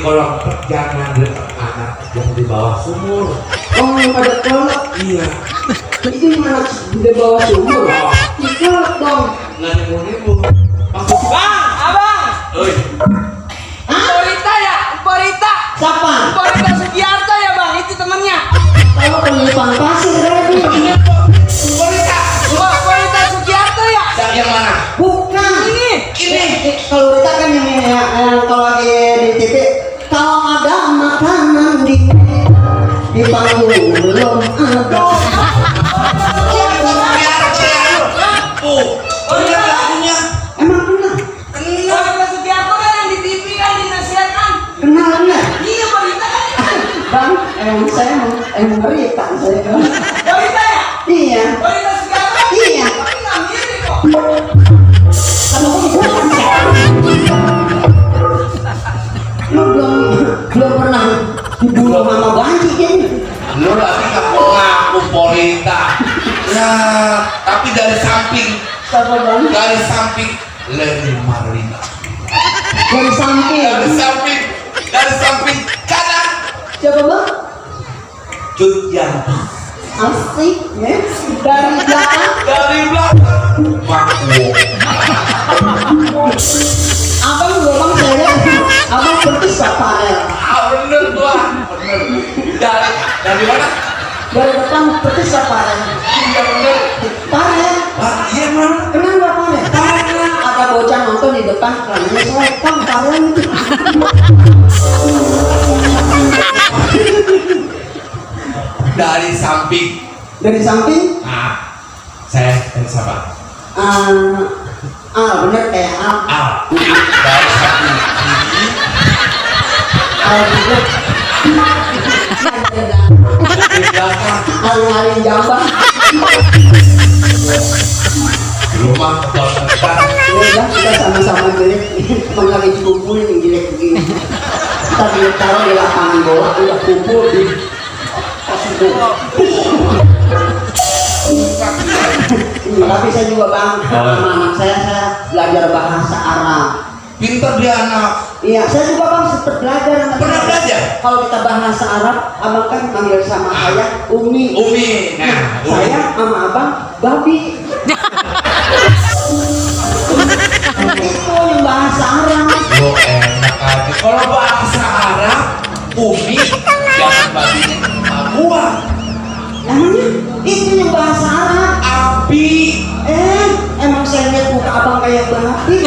kolong jangan dekat anak yang di bawah sumur. Oh, yang pada kolak. Iya. Itu yang anak di bawah sumur. Dikolak dong. Nggak nemu-nemu. Maksud Bang, abang. oi. Porita ya, Porita. Siapa? Porita Sugiarto ya bang, itu temannya. Kalau penyimpan pasir tadi. Wanita. Porita Sugiarto ya. Yang mana? Bukan. Ini. Kalau kita kan yang kalau lagi di TV, kalau ada makanan di panggung belum ada. Bener lagunya. Emang benar? Porita Sugiarto kan yang di TV kan dinasihatkan. Kenal nggak? Iya Porita kan. Bang, saya mau berita saya. Porita ya. Iya. Porita Sugiarto. Iya. Tapi nggak mirip kok. Kalau lu belum pernah dibunuh sama banci kan? Lu lagi ngaku Polita. Nah, tapi dari samping, Siapa bang? dari samping Lenny Marlina. Dari samping. Dari samping kanan. Siapa bang? Cut Yanti. Asik ya. Dari belakang. Dari belakang. Makwo. Abang belum saya lihat. Abang persis Farel. Bener tuh. Bener. Dari mana? Dari depan persis Farel. Iya bener. Farel. Wah, iya mana? Kenal nggak Farel? Ada bocah nonton di depan. Karena saya kan Farel itu. Dari samping. Dari samping. Nah, saya dari siapa? Bener kayak Dari samping kiri. juga. Di belakang. Hari-hari Jabar. Rumah kebangetan. Ya kita sama-sama jelek. Mengalami kumpul yang jelek begini. Kita taruh di lapangan bola, udah kumpul di kasih bola. Tapi saya juga bang, sama anak saya belajar bahasa Arab. Pintar dia anak. Iya, saya juga bang sempat belajar. Pernah belajar? Kalau kita bahasa Arab, abang kan manggil sama saya Umi. Nah, Saya sama abang Babi. Itu yang bahasa Arab. lo enak aja. Kalau bahasa Arab, Umi jangan babi gua. Namanya itu yang bahasa Arab. Api. Emang saya lihat muka abang kayak babi.